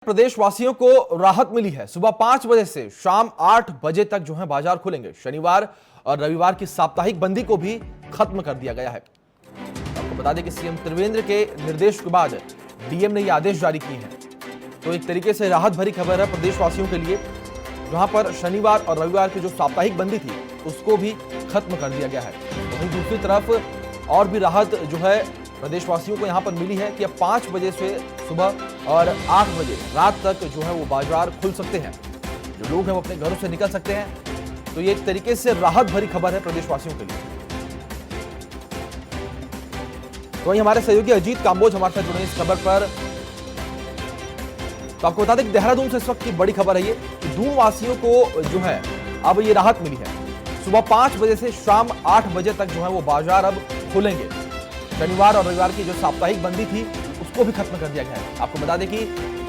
प्रदेशवासियों को राहत मिली है। सुबह 5 बजे से शाम 8 बजे तक जो है बाजार खुलेंगे। शनिवार और रविवार की साप्ताहिक बंदी को भी खत्म कर दिया गया है। आपको बता दें कि सीएम त्रिवेंद्र के निर्देश के बाद डीएम ने यह आदेश जारी किए हैं। तो एक तरीके से राहत भरी खबर है प्रदेशवासियों के लिए, जहां पर शनिवार और रविवार की जो साप्ताहिक बंदी थी उसको भी खत्म कर दिया गया है। वहीं दूसरी तरफ और भी राहत जो है प्रदेशवासियों को यहां पर मिली है कि अब 5 बजे से सुबह और 8 बजे रात तक जो है वो बाजार खुल सकते हैं। जो लोग हैं वो अपने घरों से निकल सकते हैं। तो ये एक तरीके से राहत भरी खबर है प्रदेशवासियों के लिए। तो वहीं हमारे सहयोगी अजीत कांबोज हमारे साथ जुड़े इस खबर पर। तो आपको बता दें कि देहरादून से इस वक्त की बड़ी खबर है ये कि दून वासियों को जो है अब ये राहत मिली है। सुबह 5 बजे से शाम 8 बजे तक जो है वो बाजार अब खुलेंगे। शनिवार और रविवार की जो साप्ताहिक बंदी थी उसको भी खत्म कर दिया गया है। आपको बता दें कि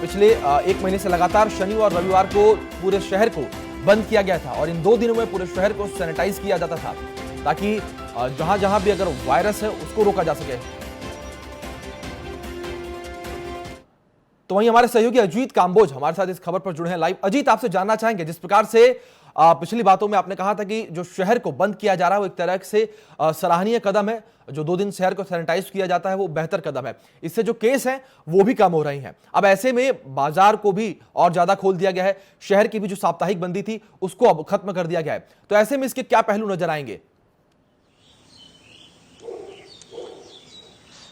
पिछले 1 महीने से लगातार शनि और रविवार को पूरे शहर को बंद किया गया था और इन 2 दिनों में पूरे शहर को सैनिटाइज किया जाता था ताकि जहां जहां भी अगर वायरस है उसको रोका जा सके। तो वहीं हमारे सहयोगी अजीत कांबोज हमारे साथ इस खबर पर जुड़े हैं लाइव। अजीत, आपसे जानना चाहेंगे, जिस प्रकार से पिछली बातों में आपने कहा था कि जो शहर को बंद किया जा रहा है वो एक तरह से सराहनीय कदम है। जो 2 दिन शहर को सैनिटाइज किया जाता है वो बेहतर कदम है। इससे जो केस हैं वो भी कम हो रही हैं। अब ऐसे में बाजार को भी और ज्यादा खोल दिया गया है। शहर की भी जो साप्ताहिक बंदी थी उसको अब खत्म कर दिया गया है। तो ऐसे में इसके क्या पहलू नजर आएंगे?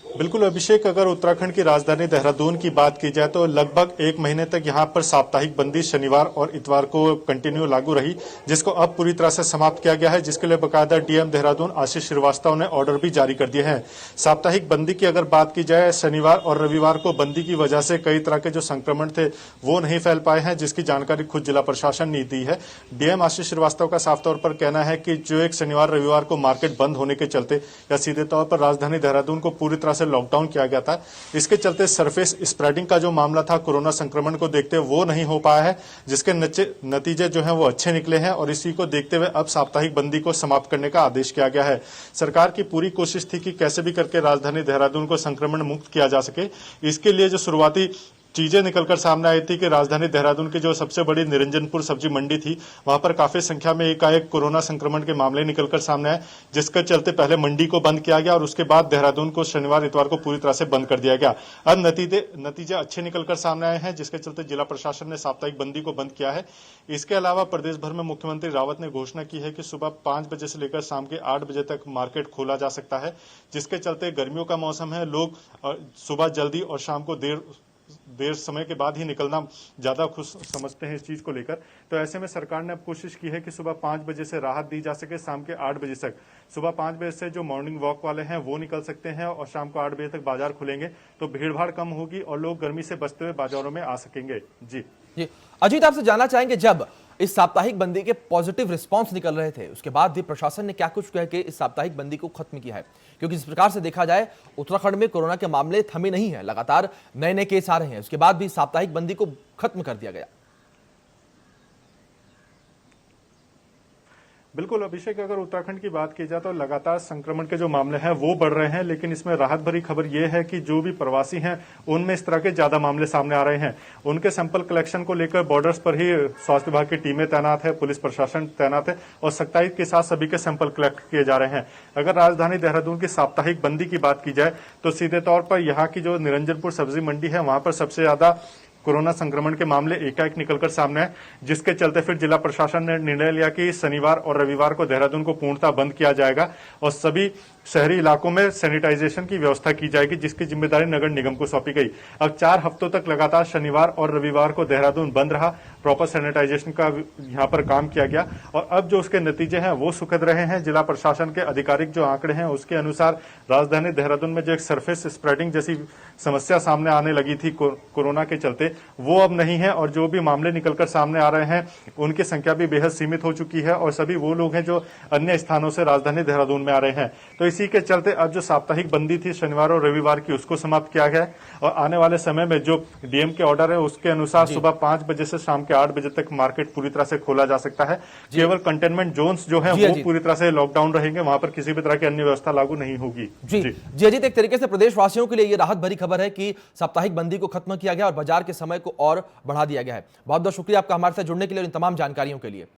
बिल्कुल अभिषेक, अगर उत्तराखंड की राजधानी देहरादून की बात की जाए तो लगभग 1 महीने तक यहां पर साप्ताहिक बंदी शनिवार और इतवार को कंटिन्यू लागू रही, जिसको अब पूरी तरह से समाप्त किया गया है, जिसके लिए बकायदा डीएम देहरादून आशीष श्रीवास्तव ने ऑर्डर भी जारी कर दिए हैं। साप्ताहिक बंदी की अगर बात की जाए, शनिवार और रविवार को बंदी की वजह से कई तरह के जो संक्रमण थे वो नहीं फैल पाए हैं, जिसकी जानकारी खुद जिला प्रशासन ने दी है। डीएम आशीष श्रीवास्तव का साफ तौर पर कहना है कि जो एक शनिवार रविवार को मार्केट बंद होने के चलते या सीधे तौर पर राजधानी देहरादून को पूरी तरह से लॉकडाउन किया गया था, इसके चलते सरफेस स्प्रेडिंग का जो मामला था कोरोना संक्रमण को देखते हुए वो नहीं हो पाया है, जिसके नतीजे जो हैं वो अच्छे निकले हैं और इसी को देखते हुए अब साप्ताहिक बंदी को समाप्त करने का आदेश किया गया है। सरकार की पूरी कोशिश थी कि कैसे भी करके राजधानी देहरादून को संक्रमण मुक्त किया जा सके। इसके लिए जो शुरुआती चीजें निकलकर सामने आई थी कि राजधानी देहरादून की जो सबसे बड़ी निरंजनपुर सब्जी मंडी थी वहां पर काफी संख्या में एकाएक कोरोना संक्रमण के मामले निकलकर सामने आए, जिसके चलते पहले मंडी को बंद किया गया और उसके बाद देहरादून को शनिवार इतवार को पूरी तरह से बंद कर दिया गया। अब नतीजे अच्छे निकलकर सामने आए हैं, जिसके चलते जिला प्रशासन ने साप्ताहिक बंदी को बंद किया है। इसके अलावा प्रदेश भर में मुख्यमंत्री रावत ने घोषणा की है कि सुबह 5 बजे से लेकर शाम के 8 बजे तक मार्केट खोला जा सकता है, जिसके चलते गर्मियों का मौसम है, लोग सुबह जल्दी और शाम को देर समय के बाद ही निकलना ज्यादा खुश समझते हैं इस चीज को लेकर। तो ऐसे में सरकार ने अब कोशिश की है कि सुबह 5 बजे से राहत दी जा सके, शाम के 8 बजे तक। सुबह 5 बजे से जो मॉर्निंग वॉक वाले हैं वो निकल सकते हैं और शाम को 8 बजे तक बाजार खुलेंगे, तो भीड़भाड़ कम होगी और लोग गर्मी से बचते हुए बाजारों में आ सकेंगे। जी अजीत, आपसे जानना चाहेंगे, जब इस साप्ताहिक बंदी के पॉजिटिव रिस्पांस निकल रहे थे उसके बाद भी प्रशासन ने क्या कुछ कह के इस साप्ताहिक बंदी को खत्म किया है? क्योंकि इस प्रकार से देखा जाए उत्तराखंड में कोरोना के मामले थमे नहीं है, लगातार नए केस आ रहे हैं, उसके बाद भी साप्ताहिक बंदी को खत्म कर दिया गया। बिल्कुल अभिषेक, अगर उत्तराखंड की बात की जाए तो लगातार संक्रमण के जो मामले हैं वो बढ़ रहे हैं, लेकिन इसमें राहत भरी खबर ये है कि जो भी प्रवासी हैं उनमें इस तरह के ज्यादा मामले सामने आ रहे हैं। उनके सैंपल कलेक्शन को लेकर बॉर्डर्स पर ही स्वास्थ्य विभाग की टीमें तैनात है, पुलिस प्रशासन तैनात है और सख्ताई के साथ सभी के सैंपल कलेक्ट किए जा रहे हैं। अगर राजधानी देहरादून की साप्ताहिक बंदी की बात की जाए तो सीधे तौर पर यहाँ की जो निरंजनपुर सब्जी मंडी है वहां पर सबसे ज्यादा कोरोना संक्रमण के मामले एकाएक निकलकर सामने आए, जिसके चलते फिर जिला प्रशासन ने निर्णय लिया कि शनिवार और रविवार को देहरादून को पूर्णतः बंद किया जाएगा और सभी शहरी इलाकों में सैनिटाइजेशन की व्यवस्था की जाएगी, जिसकी जिम्मेदारी नगर निगम को सौंपी गई। अब 4 हफ्तों तक लगातार शनिवार और रविवार को देहरादून बंद रहा, प्रॉपर सैनिटाइजेशन का यहाँ पर काम किया गया और अब जो उसके नतीजे हैं वो सुखद रहे हैं। जिला प्रशासन के आधिकारिक जो आंकड़े हैं उसके अनुसार राजधानी देहरादून में जो एक सरफेस स्प्रेडिंग जैसी समस्या सामने आने लगी थी कोरोना के चलते, वो अब नहीं है और जो भी मामले निकलकर सामने आ रहे हैं उनकी संख्या भी बेहद सीमित हो चुकी है और सभी वो लोग हैं जो अन्य स्थानों से राजधानी देहरादून में आ रहे हैं। तो इसी इसी के चलते अब जो साप्ताहिक बंदी थी शनिवार और रविवार की उसको समाप्त किया गया है और आने वाले समय में जो डीएम के ऑर्डर है उसके अनुसार सुबह 5 बजे से शाम के 8 बजे तक मार्केट पूरी तरह से खोला जा सकता है। केवल कंटेनमेंट जोन्स जो है वो पूरी तरह से लॉकडाउन रहेंगे, वहां पर किसी भी तरह की अन्य व्यवस्था लागू नहीं होगी। जी अजीत, एक तरीके से प्रदेशवासियों के लिए यह राहत भरी खबर है कि साप्ताहिक बंदी को खत्म किया गया और बाजार के समय को और बढ़ा दिया गया है। बहुत बहुत शुक्रिया आपका हमारे साथ जुड़ने के लिए और इन तमाम जानकारियों के लिए।